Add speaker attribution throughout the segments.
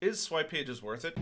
Speaker 1: Is swipe pages worth it?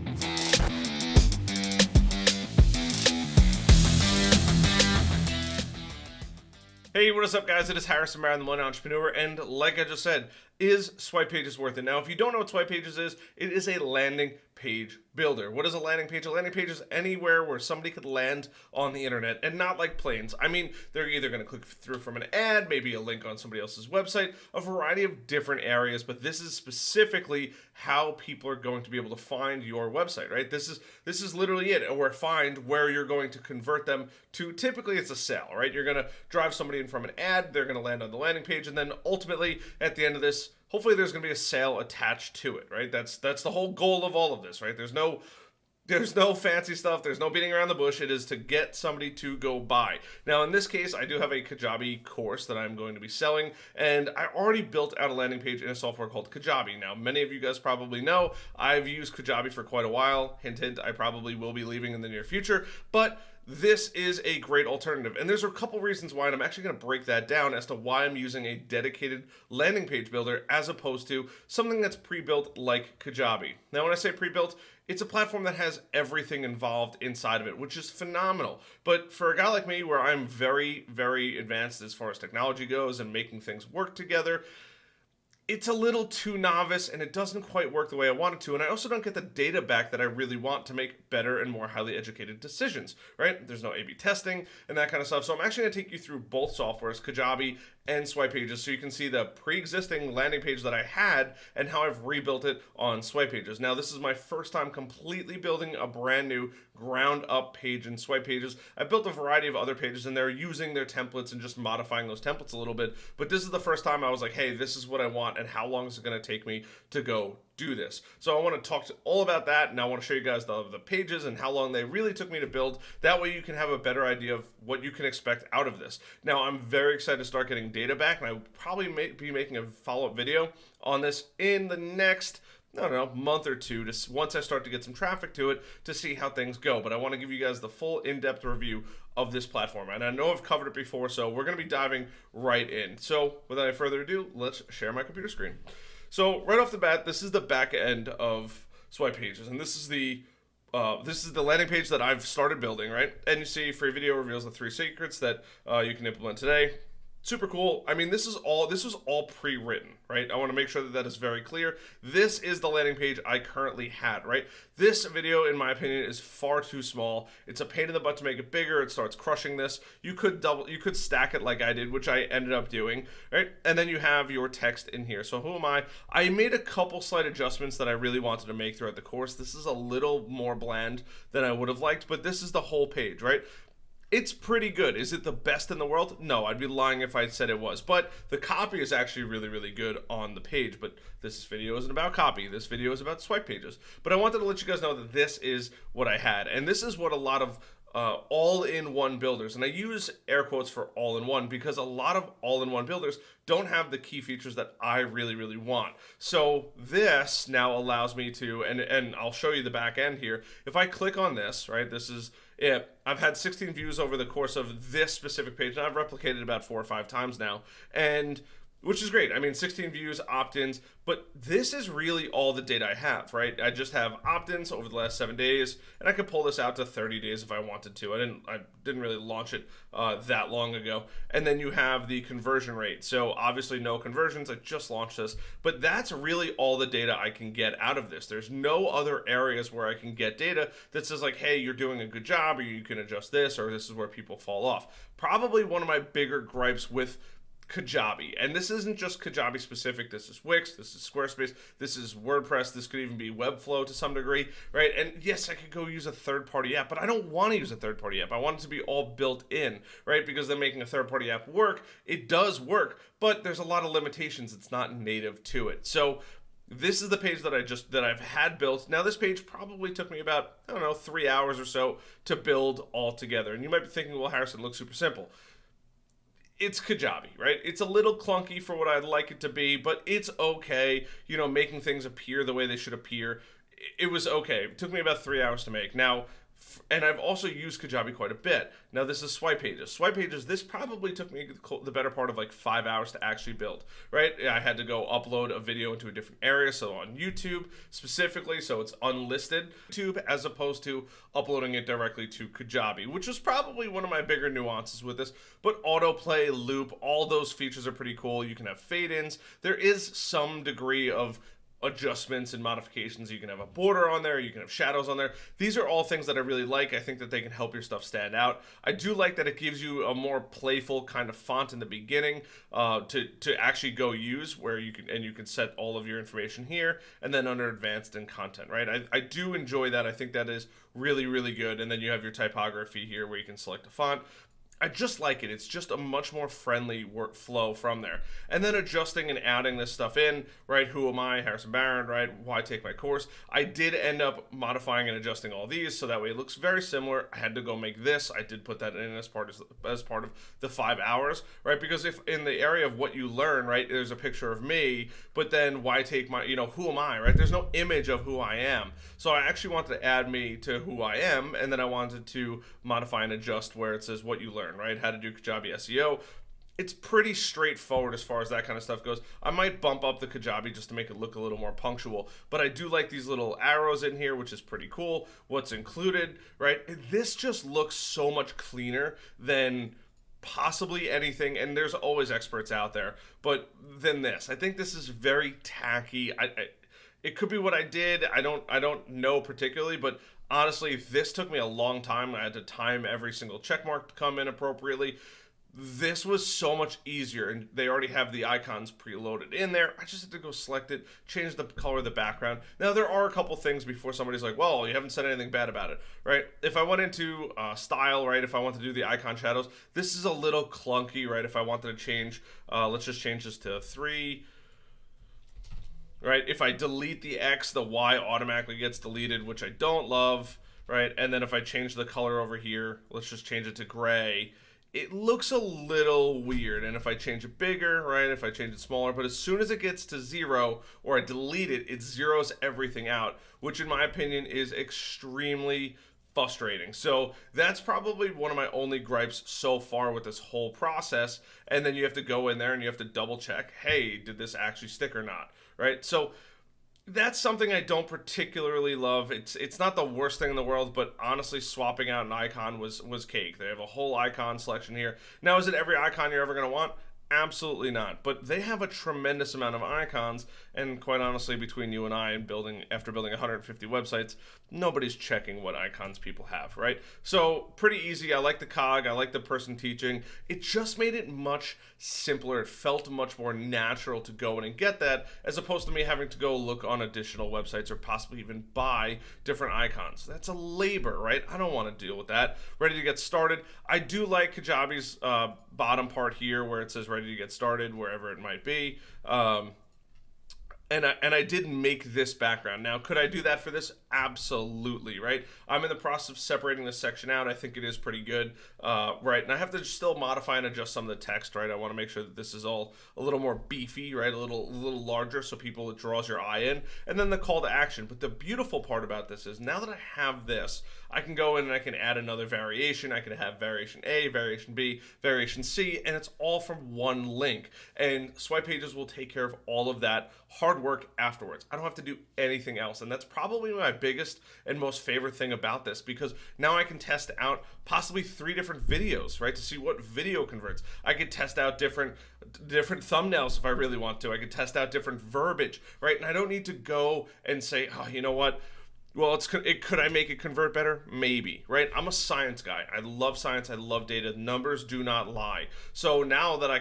Speaker 1: Hey, what is up, guys? It is Harrison Barron, the Millennial Entrepreneur, and like I just said, is swipe pages worth it? Now, if you don't know what swipe pages is, it is a landing page builder. What is a landing page? A landing page is anywhere where somebody could land on the internet, and not like planes. I mean, they're either going to click through from an ad, maybe a link on somebody else's website, a variety of different areas, but this is specifically how people are going to be able to find your website, right? This is literally it, or find where you're going to convert them to. Typically, it's a sale, right? You're going to drive somebody in from an ad, they're going to land on the landing page, and then ultimately, at the end of this, hopefully there's going to be a sale attached to it, right? That's the whole goal of all of this, right? There's no fancy stuff. There's no beating around the bush. It is to get somebody to go buy. Now, in this case, I do have a Kajabi course that I'm going to be selling, and I already built out a landing page in a software called Kajabi. Now, many of you guys probably know I've used Kajabi for quite a while. Hint, hint, I probably will be leaving in the near future, but this is a great alternative. And there's a couple reasons why, and I'm actually going to break that down as to why I'm using a dedicated landing page builder as opposed to something that's pre-built like Kajabi. Now, when I say pre-built, it's a platform that has everything involved inside of it, which is phenomenal. But for a guy like me, where I'm very, very advanced as far as technology goes and making things work together, it's a little too novice and it doesn't quite work the way I want it to. And I also don't get the data back that I really want to make better and more highly educated decisions, right? There's no A/B testing and that kind of stuff. So I'm actually going to take you through both softwares, Kajabi and Swipe Pages, so you can see the pre-existing landing page that I had and how I've rebuilt it on Swipe Pages. Now, this is my first time completely building a brand new ground up page in Swipe Pages. I built a variety of other pages and they're using their templates and just modifying those templates a little bit. But this is the first time I was like, hey, this is what I want and how long is it going to take me to go do this. So I want to talk all about that, and I want to show you guys the pages and how long they really took me to build. That way you can have a better idea of what you can expect out of this. Now, I'm very excited to start getting data back, and I will probably be making a follow-up video on this in the next, I don't know, month or two, to once I start to get some traffic to it, to see how things go. But I want to give you guys the full in-depth review of this platform. And I know I've covered it before, so we're going to be diving right in. So without any further ado, let's share my computer screen. So right off the bat, this is the back end of Swipe Pages, and this is the landing page that I've started building, right? And you see, free video reveals the 3 secrets that you can implement today. Super cool. I mean, this was all pre-written, right? I want to make sure that that is very clear. This is the landing page I currently had, right? This video, in my opinion, is far too small. It's a pain in the butt to make it bigger. It starts crushing this. You could stack it like I did, which I ended up doing, right? And then you have your text in here. So who am I? I made a couple slight adjustments that I really wanted to make throughout the course. This is a little more bland than I would have liked, but this is the whole page, right? It's pretty good. Is it the best in the world? No, I'd be lying if I said it was. But the copy is actually really, really good on the page. But this video isn't about copy. This video is about Swipe Pages. But I wanted to let you guys know that this is what I had. And this is what a lot of all-in-one builders, and I use air quotes for all-in-one because a lot of all-in-one builders don't have the key features that I really, really want. So this now allows me to, and I'll show you the back end here. If I click on this, right, this is it. I've had 16 views over the course of this specific page, and I've replicated about 4 or 5 times now, and which is great. I mean, 16 views, opt-ins, but this is really all the data I have, right? I just have opt-ins over the last 7 days, and I could pull this out to 30 days if I wanted to. I didn't really launch it that long ago. And then you have the conversion rate. So obviously no conversions. I just launched this, but that's really all the data I can get out of this. There's no other areas where I can get data that says like, hey, you're doing a good job, or you can adjust this, or this is where people fall off. Probably one of my bigger gripes with Kajabi, and this isn't just Kajabi specific. This is Wix, this is Squarespace, this is WordPress, this could even be Webflow to some degree, right? And yes, I could go use a third-party app, but I don't want to use a third-party app. I want it to be all built in, right? Because then making a third-party app work, it does work, but there's a lot of limitations. It's not native to it. So this is the page that I've had built. Now this page probably took me about, I don't know, 3 hours or so to build all together. And you might be thinking, well, Harrison, it looks super simple. It's Kajabi, right? It's a little clunky for what I'd like it to be, but it's okay. You know, making things appear the way they should appear. It was okay. It took me about 3 hours to make. Now, And I've also used Kajabi quite a bit. Now this is Swipe Pages. Swipe Pages, this probably took me the better part of like 5 hours to actually build, right? I had to go upload a video into a different area, so on YouTube specifically, so it's unlisted YouTube, as opposed to uploading it directly to Kajabi, which was probably one of my bigger nuances with this. But autoplay, loop, all those features are pretty cool. You can have fade-ins. There is some degree of adjustments and modifications. You can have a border on there, you can have shadows on there. These are all things that I really like. I think that they can help your stuff stand out. I do like that it gives you a more playful kind of font in the beginning to actually go use, where you can set all of your information here, and then under advanced and content, right? I do enjoy that. I think that is really, really good. And then you have your typography here where you can select a font. I just like it. It's just a much more friendly workflow from there. And then adjusting and adding this stuff in, right? Who am I? Harrison Barron, right? Why take my course? I did end up modifying and adjusting all these so that way it looks very similar. I had to go make this. I did put that in as part of the 5 hours, right? Because if in the area of what you learn, right, there's a picture of me, but then why take my, who am I, right? There's no image of who I am. So I actually wanted to add me to who I am, and then I wanted to modify and adjust where it says what you learn, right? How to do Kajabi SEO. It's pretty straightforward as far as that kind of stuff goes. I might bump up the Kajabi just to make it look a little more punctual, but I do like these little arrows in here, which is pretty cool. What's included, right? This just looks so much cleaner than possibly anything, and there's always experts out there, but than this. I think this is very tacky. It could be what I did. I don't know particularly, but honestly, this took me a long time. I had to time every single check mark to come in appropriately. This was so much easier, and they already have the icons preloaded in there. I just had to go select it, change the color of the background. Now, there are a couple things before somebody's like, well, you haven't said anything bad about it, right? If I went into style, right, if I want to do the icon shadows, this is a little clunky, right? If I wanted to change, let's just change this to 3, right? If I delete the X, the Y automatically gets deleted, which I don't love, right? And then if I change the color over here, let's just change it to gray, it looks a little weird. And if I change it bigger, right, if I change it smaller, but as soon as it gets to 0 or I delete it, it zeroes everything out, which in my opinion is extremely frustrating. So that's probably one of my only gripes so far with this whole process. And then you have to go in there and you have to double check, hey, did this actually stick or not, right? So that's something I don't particularly love. It's not the worst thing in the world, but honestly, swapping out an icon was cake. They have a whole icon selection here. Now, is it every icon you're ever going to want? Absolutely not. But they have a tremendous amount of icons, and quite honestly, between you and I, and after building 150 websites, nobody's checking what icons people have, right? So pretty easy. I like the cog. I like the person teaching. It just made it much simpler. It felt much more natural to go in and get that, as opposed to me having to go look on additional websites or possibly even buy different icons. That's a labor, right? I don't want to deal with that. Ready to get started. I do like Kajabi's bottom part here where it says ready to get started, wherever it might be. And I did make this background. Now, could I do that for this? Absolutely, right? I'm in the process of separating this section out. I think it is pretty good, right? And I have to still modify and adjust some of the text, right? I want to make sure that this is all a little more beefy, right? A little larger so it draws your eye in. And then the call to action. But the beautiful part about this is now that I have this, I can go in and I can add another variation. I can have variation A, variation B, variation C, and it's all from one link. And Swipe Pages will take care of all of that hard work afterwards. I don't have to do anything else. And that's probably my biggest and most favorite thing about this, because now I can test out possibly 3 different videos, right, to see what video converts. I could test out different thumbnails if I really want to. I could test out different verbiage, right? And I don't need to go and say, oh, you know what? Well, could I make it convert better? Maybe, right? I'm a science guy. I love science. I love data. Numbers do not lie. So now that I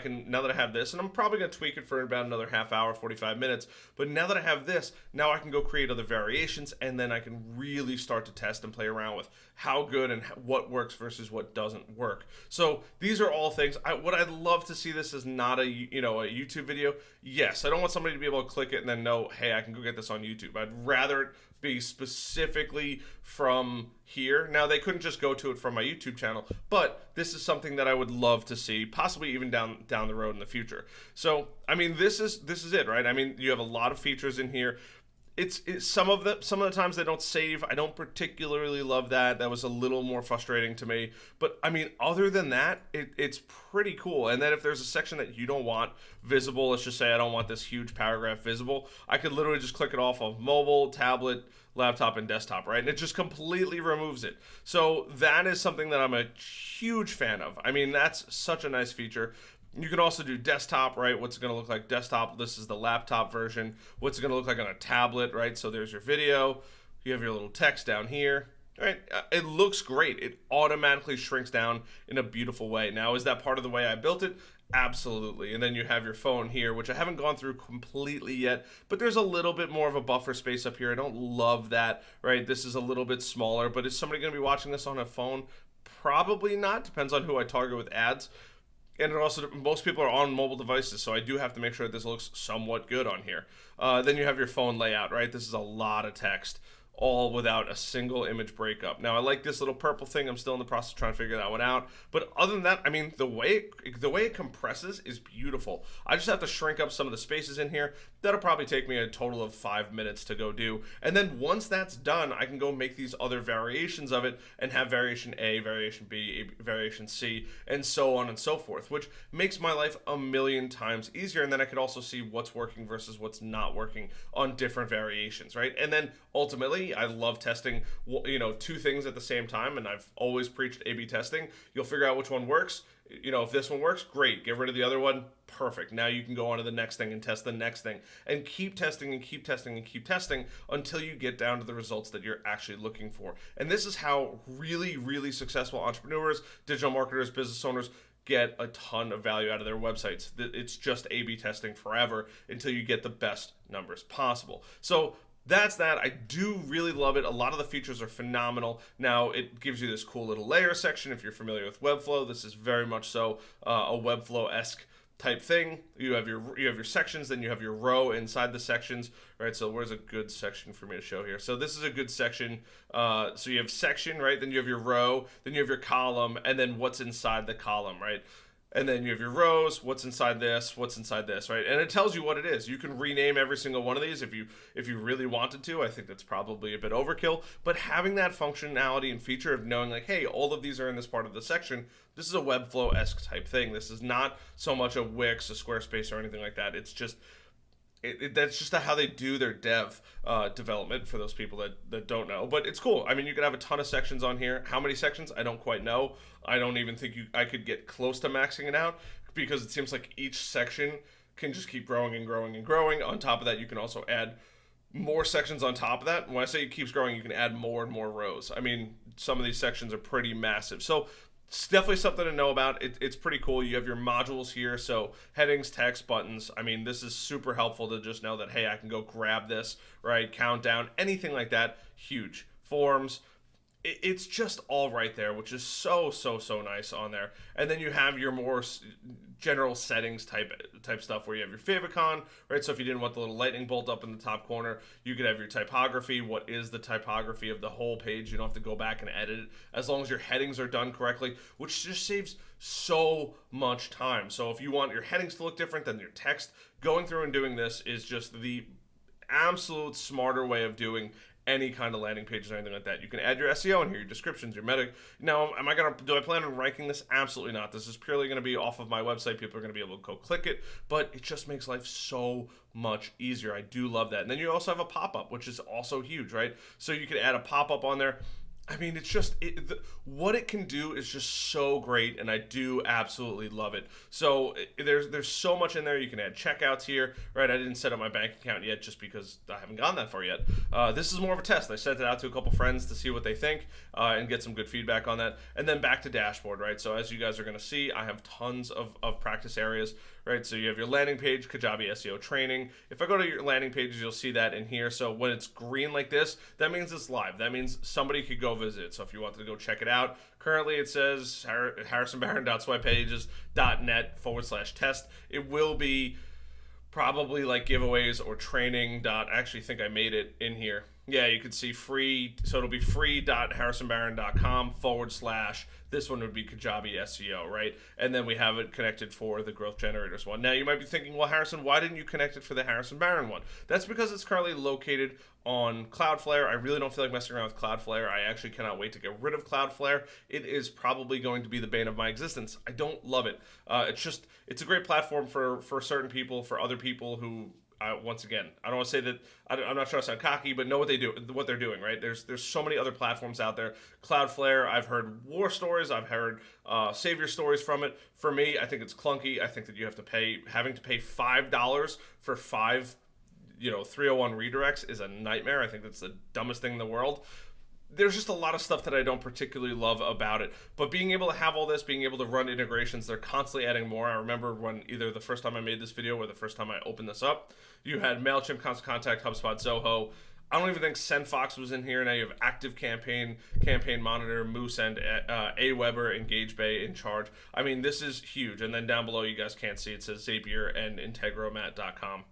Speaker 1: have this, and I'm probably going to tweak it for about another half hour, 45 minutes. But now that I have this, now I can go create other variations, and then I can really start to test and play around with how good and what works versus what doesn't work. So these are all things. What I'd love to see this is not a YouTube video. Yes, I don't want somebody to be able to click it and then know, hey, I can go get this on YouTube. I'd rather it be specifically from here. Now, they couldn't just go to it from my YouTube channel, but this is something that I would love to see, possibly even down the road in the future. So, I mean, this is it, right? I mean, you have a lot of features in here. It's some of the times they don't save. I don't particularly love that. That was a little more frustrating to me. But I mean, other than that, it's pretty cool. And then if there's a section that you don't want visible, let's just say I don't want this huge paragraph visible, I could literally just click it off of mobile, tablet, laptop, and desktop, right? And it just completely removes it. So that is something that I'm a huge fan of. I mean, that's such a nice feature. You can also do desktop, right? What's it going to look like desktop? This is the laptop version. What's it going to look like on a tablet, right? So there's your video. You have your little text down here, right? It looks great. It automatically shrinks down in a beautiful way. Now, is that part of the way I built it? Absolutely. And then you have your phone here, which I haven't gone through completely yet, but there's a little bit more of a buffer space up here. I don't love that, right? This is a little bit smaller, but is somebody going to be watching this on a phone? Probably not. Depends on who I target with ads. And it also, most people are on mobile devices, so I do have to make sure that this looks somewhat good on here. Then you have your phone layout, right? This is a lot of text, all without a single image breakup. Now, I like this little purple thing. I'm still in the process of trying to figure that one out. But other than that, I mean, the way it compresses is beautiful. I just have to shrink up some of the spaces in here. That'll probably take me a total of 5 minutes to go do. And then once that's done, I can go make these other variations of it and have variation A, variation B, variation C, and so on and so forth, which makes my life a million times easier. And then I could also see what's working versus what's not working on different variations, right? And then ultimately, I love testing, two things at the same time, and I've always preached A/B testing. You'll figure out which one works. If this one works, great. Get rid of the other one. Perfect. Now you can go on to the next thing and test the next thing and keep testing and keep testing and keep testing until you get down to the results that you're actually looking for. And this is how really, really successful entrepreneurs, digital marketers, business owners get a ton of value out of their websites. It's just A/B testing forever until you get the best numbers possible. So that's that. I do really love it. A lot of the features are phenomenal. Now, it gives you this cool little layer section. If you're familiar with Webflow, this is very much so a Webflow-esque type thing. You have your sections, then you have your row inside the sections, right? So where's a good section for me to show here? So this is a good section. So you have section, right? Then you have your row, then you have your column, and then what's inside the column, right? And then you have your rows, what's inside this, right? And it tells you what it is. You can rename every single one of these if you really wanted to. I think that's probably a bit overkill. But having that functionality and feature of knowing like, hey, all of these are in this part of the section, this is a Webflow-esque type thing. This is not so much a Wix, a Squarespace, or anything like that. It's just that's just how they do their development for those people that don't know. But it's cool. I mean, you can have a ton of sections on here. How many sections? I don't quite know. I don't even think I could get close to maxing it out because it seems like each section can just keep growing and growing and growing. On top of that, you can also add more sections on top of that. When I say it keeps growing, you can add more and more rows. I mean, some of these sections are pretty massive. So it's definitely something to know about. It's pretty cool. You have your modules here, so headings, text, buttons. I mean, this is super helpful to just know that, hey, I can go grab this, right? Countdown, anything like that, huge. Forms, it's just all right there, which is so nice on there. And then you have your more general settings type stuff where you have your favicon, right? So if you didn't want the little lightning bolt up in the top corner, you could have your typography. What is the typography of the whole page? You don't have to go back and edit it as long as your headings are done correctly, which just saves so much time. So if you want your headings to look different than your text, going through and doing this is just the absolute smarter way of doing any kind of landing pages or anything like that. You can add your SEO in here, your descriptions, your meta. Now, do I plan on ranking this? Absolutely not. This is purely going to be off of my website. People are going to be able to go click it, but it just makes life so much easier. I do love that. And then you also have a pop-up, which is also huge, right? So you can add a pop-up on there. I mean, it's just, what it can do is just so great, and I do absolutely love it. So there's so much in there. You can add checkouts here, right? I didn't set up my bank account yet just because I haven't gone that far yet. This is more of a test. I sent it out to a couple friends to see what they think and get some good feedback on that. And then back to dashboard, right? So as you guys are going to see, I have tons of practice areas, right? So you have your landing page, Kajabi SEO training. If I go to your landing pages, you'll see that in here. So when it's green like this, that means it's live. That means somebody could go visit. So if you wanted to go check it out, currently it says harrisonbarron.swipepages.net/test. It will be probably like giveaways or training. I actually think I made it in here. Yeah, you could see free, so it'll be free.harrisonbarron.com/ this one would be Kajabi SEO, right? And then we have it connected for the Growth Generators one. Now you might be thinking, well, Harrison, why didn't you connect it for the Harrison Barron one? That's because it's currently located on Cloudflare. I really don't feel like messing around with Cloudflare. I actually cannot wait to get rid of Cloudflare. It is probably going to be the bane of my existence. I don't love it. It's a great platform for certain people, for other people who, once again, I don't want to say that I'm not trying to sound cocky, but know what they're doing, right? There's so many other platforms out there. Cloudflare, I've heard war stories, I've heard savior stories from it. For me, I think it's clunky. I think that having to pay $5 for 5, 301 redirects is a nightmare. I think that's the dumbest thing in the world. There's just a lot of stuff that I don't particularly love about it. But being able to have all this, being able to run integrations, they're constantly adding more. I remember when either the first time I made this video or the first time I opened this up, you had MailChimp, Constant Contact, HubSpot, Zoho. I don't even think SendFox was in here. Now you have Active Campaign, Campaign Monitor, Moose, and Aweber, EngageBay, In Charge. I mean, this is huge. And then down below, you guys can't see, it says Zapier and Integromat.com.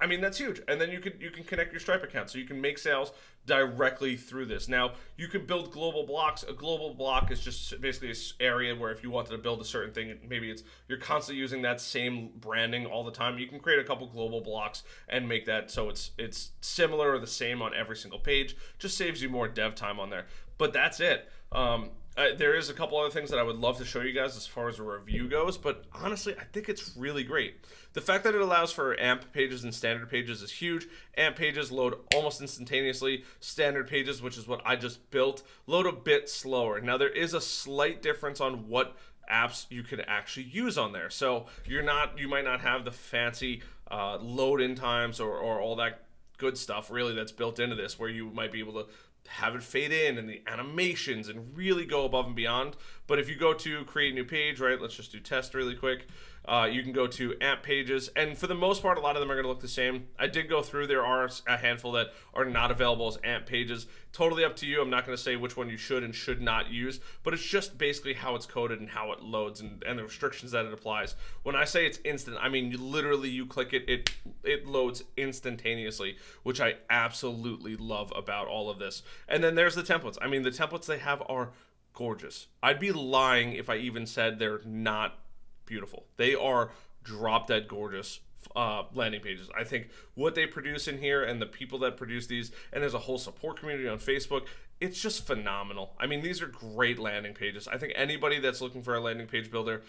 Speaker 1: I mean, that's huge. And then you can connect your Stripe account, so you can make sales directly through this. Now, you can build global blocks. A global block is just basically an area where if you wanted to build a certain thing, maybe you're constantly using that same branding all the time. You can create a couple global blocks and make that so it's similar or the same on every single page. Just saves you more dev time on there. But that's it. There is a couple other things that I would love to show you guys as far as a review goes, but honestly, I think it's really great. The fact that it allows for AMP pages and standard pages is huge. AMP pages load almost instantaneously. Standard pages, which is what I just built, load a bit slower. Now, there is a slight difference on what apps you can actually use on there. So you might not have the fancy load-in times or all that good stuff really that's built into this, where you might be able to have it fade in and the animations and really go above and beyond. But if you go to create a new page, right, let's just do test really quick. You can go to AMP pages, and for the most part, a lot of them are going to look the same. I did go through. There are a handful that are not available as AMP pages. Totally up to you. I'm not going to say which one you should and should not use, but it's just basically how it's coded and how it loads and the restrictions that it applies. When I say it's instant, I mean you click it, it loads instantaneously, which I absolutely love about all of this. And then there's the templates. I mean, the templates they have are gorgeous. I'd be lying if I even said they're not beautiful. They are drop dead gorgeous landing pages. I think what they produce in here and the people that produce these, and there's a whole support community on Facebook, it's just phenomenal. I mean, these are great landing pages. I think anybody that's looking for a landing page builder,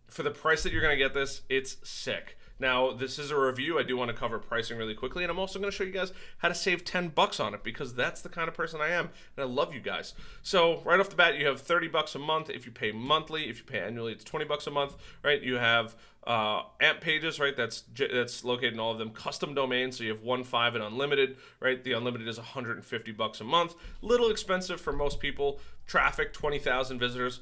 Speaker 1: for the price that you're going to get this, it's sick. Now, this is a review. I do want to cover pricing really quickly, and I'm also going to show you guys how to save $10 on it, because that's the kind of person I am, and I love you guys. So right off the bat, you have $30 a month if you pay monthly. If you pay annually, it's $20 a month, right? You have AMP pages, right? That's located in all of them. Custom domains, so you have 1, 5, and unlimited, right? The unlimited is $150 a month. Little expensive for most people. Traffic, 20,000 visitors.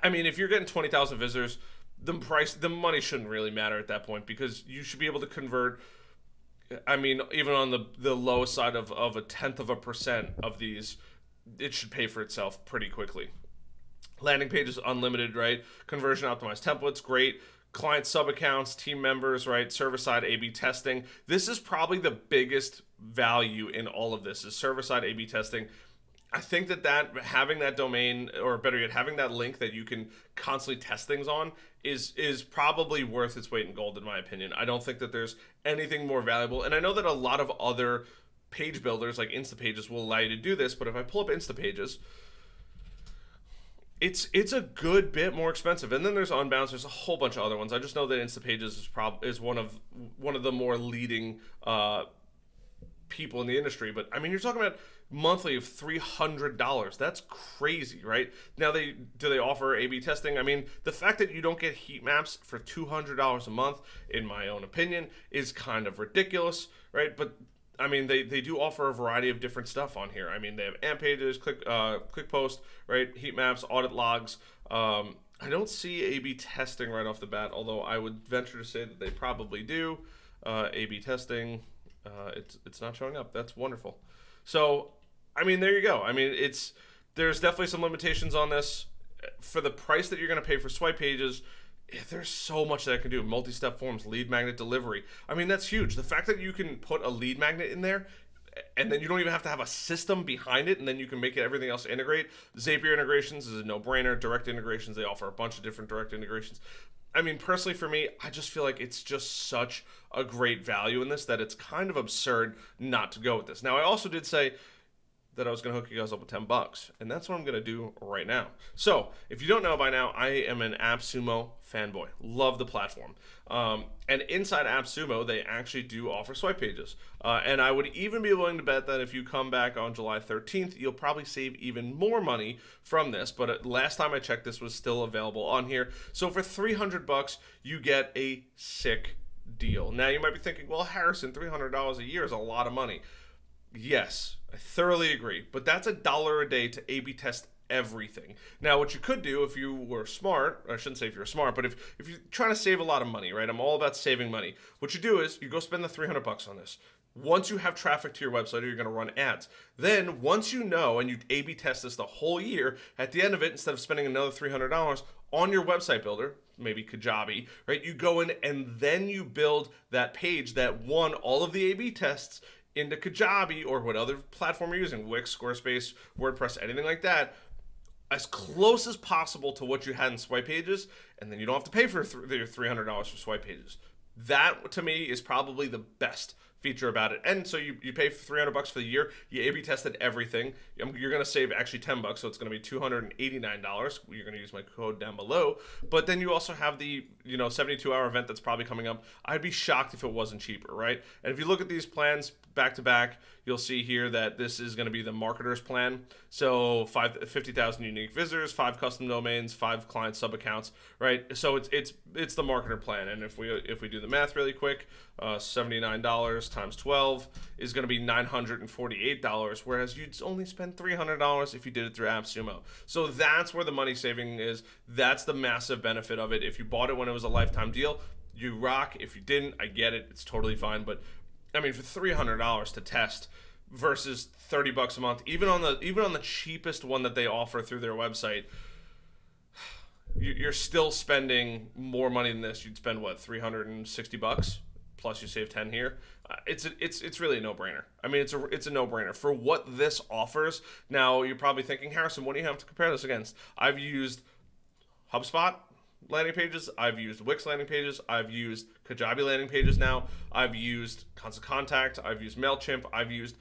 Speaker 1: I mean, if you're getting 20,000 visitors, the money shouldn't really matter at that point, because you should be able to convert. I mean, even on the lowest side of 0.1% of these, it should pay for itself pretty quickly. Landing pages unlimited, right? Conversion optimized templates, great. Client sub accounts, team members, right? Server side A/B testing. This is probably the biggest value in all of this, is server side A/B testing. I think that having that domain, or better yet, having that link that you can constantly test things on is probably worth its weight in gold, in my opinion. I don't think that there's anything more valuable. And I know that a lot of other page builders like Instapages will allow you to do this, but if I pull up Instapages, it's a good bit more expensive. And then there's Unbounce. There's a whole bunch of other ones. I just know that Instapages is one of the more leading people in the industry. But I mean, you're talking about monthly of $300. That's crazy, right? Now, do they offer A/B testing? I mean, the fact that you don't get heat maps for $200 a month, in my own opinion, is kind of ridiculous, right? But I mean, they do offer a variety of different stuff on here. I mean, they have AMP pages, click post, right? Heat maps, audit logs. I don't see A/B testing right off the bat, although I would venture to say that they probably do. A/B testing, it's not showing up. That's wonderful. So, I mean, there you go. I mean, there's definitely some limitations on this. For the price that you're going to pay for swipe pages, there's so much that I can do. Multi-step forms, lead magnet delivery. I mean, that's huge. The fact that you can put a lead magnet in there, and then you don't even have to have a system behind it, and then you can make it everything else integrate. Zapier integrations is a no-brainer. Direct integrations, they offer a bunch of different direct integrations. I mean, personally for me, I just feel like it's just such a great value in this that it's kind of absurd not to go with this. Now, I also did say that I was going to hook you guys up with $10, and that's what I'm going to do right now. So, if you don't know by now, I am an AppSumo fanboy. Love the platform. And inside AppSumo, they actually do offer swipe pages. And I would even be willing to bet that if you come back on July 13th, you'll probably save even more money from this. But last time I checked, this was still available on here. So for $300, you get a sick deal. Now, you might be thinking, well, Harrison, $300 a year is a lot of money. Yes, I thoroughly agree, but that's $1 a day to A/B test everything. Now, what you could do if you were smart, I shouldn't say if you're smart, but if you're trying to save a lot of money, right? I'm all about saving money. What you do is you go spend the $300 on this. Once you have traffic to your website, you're going to run ads. Then, once you know and you A/B test this the whole year, at the end of it, instead of spending another $300 on your website builder, maybe Kajabi, right? You go in and then you build that page that won all of the A/B tests into Kajabi or what other platform you're using, Wix, Squarespace, WordPress, anything like that, as close as possible to what you had in swipe pages, and then you don't have to pay for your $300 for swipe pages. That, to me, is probably the best feature about it. And so you pay for $300 for the year, you A/B tested everything. You're going to save actually $10, so it's going to be $289. You're going to use my code down below. But then you also have the 72-hour event that's probably coming up. I'd be shocked if it wasn't cheaper, right? And if you look at these plans back to back, you'll see here that this is going to be the marketer's plan. So 50,000 unique visitors, 5 custom domains, 5 client sub accounts, right? So it's the marketer plan. And if we do the math really quick, $79 times 12 is going to be $948, whereas you'd only spend $300 if you did it through AppSumo. So that's where the money saving is. That's the massive benefit of it. If you bought it when it was a lifetime deal, you rock. If you didn't, I get it. It's totally fine. But I mean, for $300 to test versus $30 a month, even on the cheapest one that they offer through their website, you're still spending more money than this. You'd spend what, $360 plus you save 10 here. It's really a no-brainer. I mean, it's a no-brainer for what this offers. Now you're probably thinking, Harrison, what do you have to compare this against? I've used HubSpot landing pages, I've used Wix landing pages, I've used Kajabi landing pages now, I've used Constant Contact, I've used MailChimp, I've used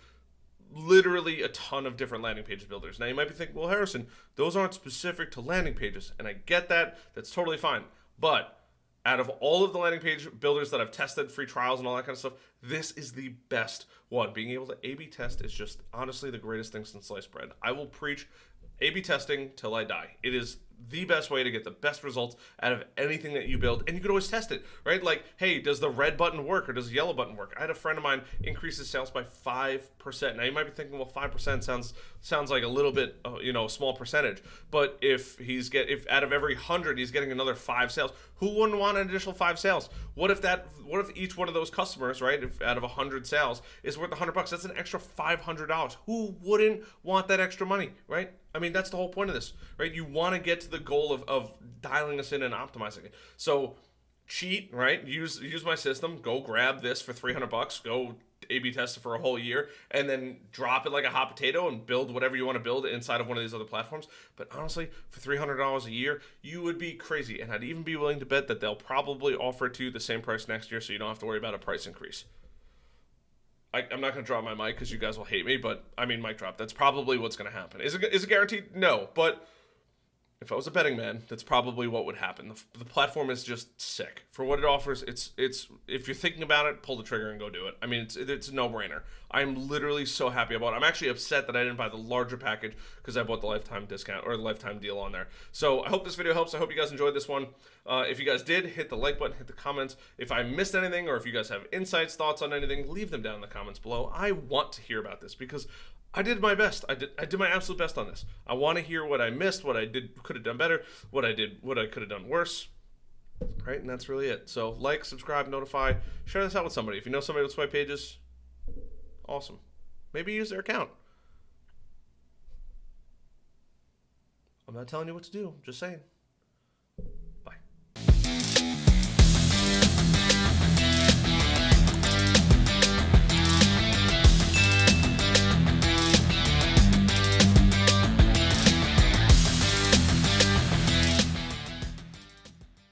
Speaker 1: literally a ton of different landing page builders. Now you might be thinking, well, Harrison, those aren't specific to landing pages, and I get that. That's totally fine. But out of all of the landing page builders that I've tested, free trials and all that kind of stuff, this is the best one. Being able to A/B test is just honestly the greatest thing since sliced bread. I will preach A/B testing till I die. It is the best way to get the best results out of anything that you build, and you can always test it, right? Like, hey, does the red button work or does the yellow button work? I had a friend of mine increase his sales by 5%. Now you might be thinking, well, 5% sounds like a little bit, a small percentage. But if out of every 100 he's getting another 5 sales, who wouldn't want an additional 5 sales? What if each one of those customers, right, if out of 100 sales is worth $100? That's an extra $500. Who wouldn't want that extra money, right? I mean, that's the whole point of this, right? You want to get to the goal of dialing this in and optimizing it. So cheat, right? Use my system. Go grab this for $300. Go A/B test it for a whole year, and then drop it like a hot potato and build whatever you want to build inside of one of these other platforms. But honestly, for $300 a year, you would be crazy. And I'd even be willing to bet that they'll probably offer it to you the same price next year, so you don't have to worry about a price increase. I'm not going to drop my mic because you guys will hate me, but I mean mic drop. That's probably what's going to happen. Is it guaranteed? No, but if I was a betting man, that's probably what would happen. The platform is just sick for what it offers. It's if you're thinking about it, pull the trigger and go do it. I mean, it's a no-brainer. I'm literally so happy about it. I'm actually upset that I didn't buy the larger package because I bought the lifetime discount or lifetime deal on there. So I hope this video helps. I hope you guys enjoyed this one. If you guys did, hit the like button, hit the comments. If I missed anything or if you guys have insights, thoughts on anything, leave them down in the comments below. I want to hear about this because I did my best. I did my absolute best on this. I want to hear what I missed, what I could have done better, what I could have done worse. Right, and that's really it. So like, subscribe, notify, share this out with somebody. If you know somebody with swipe pages, awesome. Maybe use their account. I'm not telling you what to do. I'm just saying.